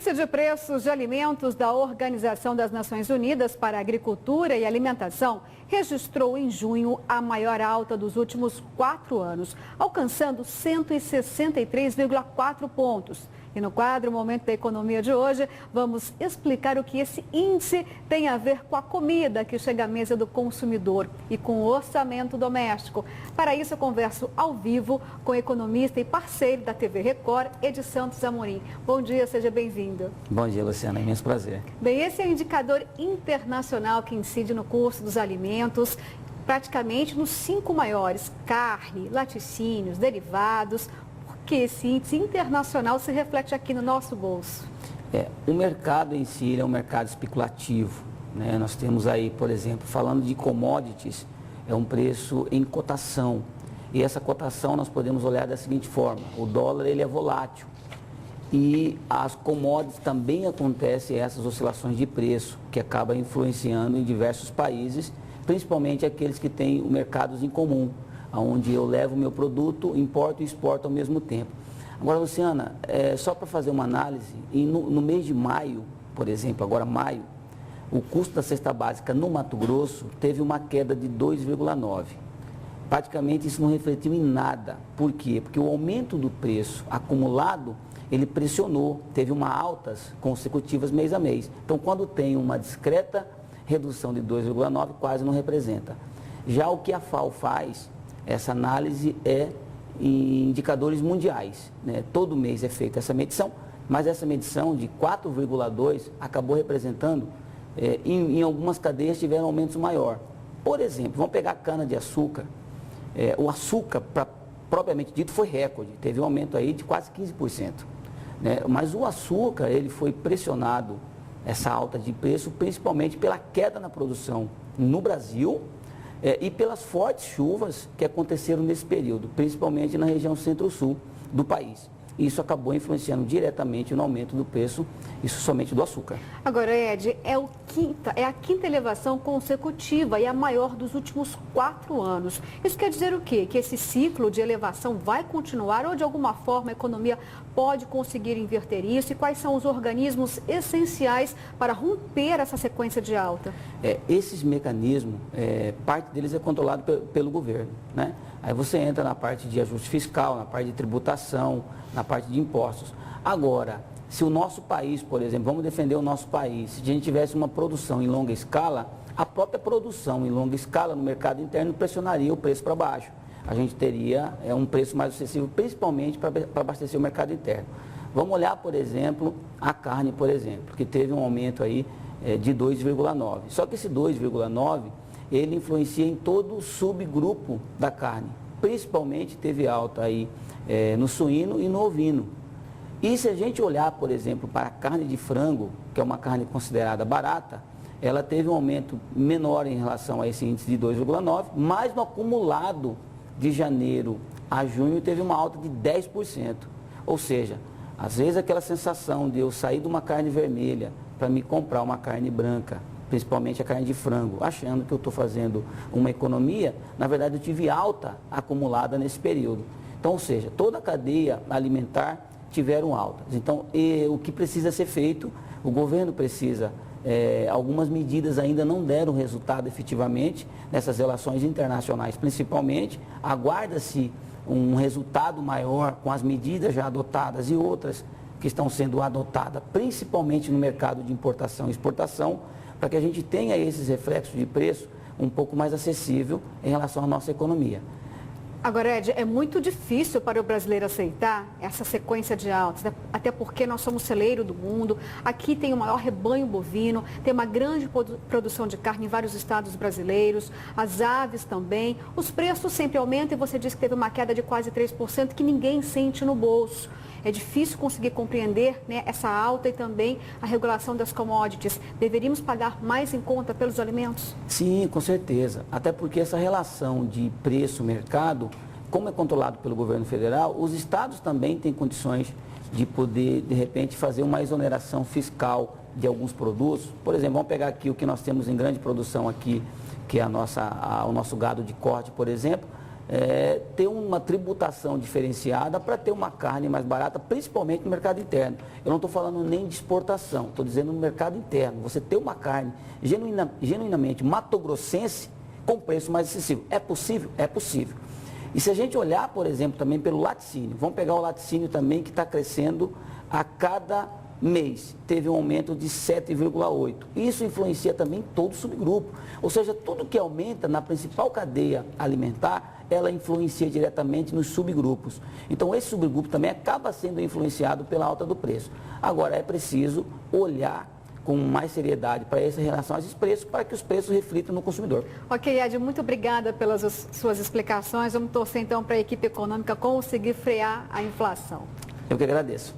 Índice de preços de alimentos da Organização das Nações Unidas para a Agricultura e Alimentação registrou em junho a maior alta dos últimos 4 anos, alcançando 163,4 pontos. E no quadro Momento da Economia de hoje, vamos explicar o que esse índice tem a ver com a comida que chega à mesa do consumidor e com o orçamento doméstico. Para isso, eu converso ao vivo com o economista e parceiro da TV Record, Edi Santos Amorim. Bom dia, seja bem-vindo. Bom dia, Luciana, é imenso prazer. Bem, esse é o indicador internacional que incide no custo dos alimentos, praticamente nos 5 maiores: carne, laticínios, derivados. Que esse índice internacional se reflete aqui no nosso bolso? O mercado em si é um mercado especulativo, né? Nós temos aí, por exemplo, falando de commodities, é um preço em cotação. E essa cotação nós podemos olhar da seguinte forma: o dólar ele é volátil e as commodities também acontecem essas oscilações de preço que acaba influenciando em diversos países, principalmente aqueles que têm mercados em comum, onde eu levo o meu produto, importo e exporto ao mesmo tempo. Agora, Luciana, só para fazer uma análise, no mês de maio, por exemplo, agora maio, o custo da cesta básica no Mato Grosso teve uma queda de 2,9%. Praticamente isso não refletiu em nada. Por quê? Porque o aumento do preço acumulado, ele pressionou, teve uma altas consecutivas mês a mês. Então, quando tem uma discreta redução de 2,9%, quase não representa. Já o que a FAO faz, essa análise é em indicadores mundiais, né? Todo mês é feita essa medição, mas essa medição de 4,2 acabou representando, em algumas cadeias tiveram aumentos maior. Por exemplo, vamos pegar a cana-de-açúcar, o açúcar, propriamente dito, foi recorde, teve um aumento aí de quase 15%. Né? Mas o açúcar, ele foi pressionado, essa alta de preço, principalmente pela queda na produção no Brasil, e pelas fortes chuvas que aconteceram nesse período, principalmente na região centro-sul do país. Isso acabou influenciando diretamente no aumento do preço, isso somente do açúcar. Agora, Ed, é a quinta elevação consecutiva e a maior dos últimos 4 anos. Isso quer dizer o quê? Que esse ciclo de elevação vai continuar ou, de alguma forma, a economia pode conseguir inverter isso? E quais são os organismos essenciais para romper essa sequência de alta? Esses mecanismos, parte deles é controlado pelo governo, né? Aí você entra na parte de ajuste fiscal, na parte de tributação, na parte de impostos. Agora, se o nosso país, por exemplo, vamos defender o nosso país, se a gente tivesse uma produção em longa escala, a própria produção em longa escala no mercado interno pressionaria o preço para baixo. A gente teria um preço mais acessível, principalmente para abastecer o mercado interno. Vamos olhar, por exemplo, a carne, por exemplo, que teve um aumento aí de 2,9%. Só que esse 2,9%, ele influencia em todo o subgrupo da carne. Principalmente teve alta aí no suíno e no ovino. E se a gente olhar, por exemplo, para a carne de frango, que é uma carne considerada barata, ela teve um aumento menor em relação a esse índice de 2,9%, mas no acumulado de janeiro a junho teve uma alta de 10%. Ou seja, às vezes aquela sensação de eu sair de uma carne vermelha para me comprar uma carne branca, principalmente a carne de frango, achando que eu estou fazendo uma economia, na verdade eu tive alta acumulada nesse período. Então, ou seja, toda a cadeia alimentar tiveram altas. Então, o que precisa ser feito, o governo precisa, algumas medidas ainda não deram resultado efetivamente nessas relações internacionais, principalmente, aguarda-se um resultado maior com as medidas já adotadas e outras que estão sendo adotadas, principalmente no mercado de importação e exportação, para que a gente tenha esses reflexos de preço um pouco mais acessível em relação à nossa economia. Agora, Ed, é muito difícil para o brasileiro aceitar essa sequência de altas, né? Até porque nós somos celeiro do mundo, aqui tem o maior rebanho bovino, tem uma grande produção de carne em vários estados brasileiros, as aves também, os preços sempre aumentam e você disse que teve uma queda de quase 3% que ninguém sente no bolso. É difícil conseguir compreender, né, essa alta e também a regulação das commodities. Deveríamos pagar mais em conta pelos alimentos? Sim, com certeza. Até porque essa relação de preço-mercado, como é controlado pelo governo federal, os estados também têm condições de poder, de repente, fazer uma exoneração fiscal de alguns produtos. Por exemplo, vamos pegar aqui o que nós temos em grande produção aqui, que é o nosso gado de corte, por exemplo. ter uma tributação diferenciada para ter uma carne mais barata, principalmente no mercado interno. Eu não estou falando nem de exportação, estou dizendo no mercado interno. Você ter uma carne genuinamente matogrossense com preço mais acessível. É possível? É possível. E se a gente olhar, por exemplo, também pelo laticínio, vamos pegar o laticínio também que está crescendo a cada mês, teve um aumento de 7,8. Isso influencia também todo o subgrupo. Ou seja, tudo que aumenta na principal cadeia alimentar, ela influencia diretamente nos subgrupos. Então, esse subgrupo também acaba sendo influenciado pela alta do preço. Agora, é preciso olhar com mais seriedade para essa relação a esses preços, para que os preços reflitam no consumidor. Ok, Ed, muito obrigada pelas suas explicações. Vamos torcer então para a equipe econômica conseguir frear a inflação. Eu que agradeço.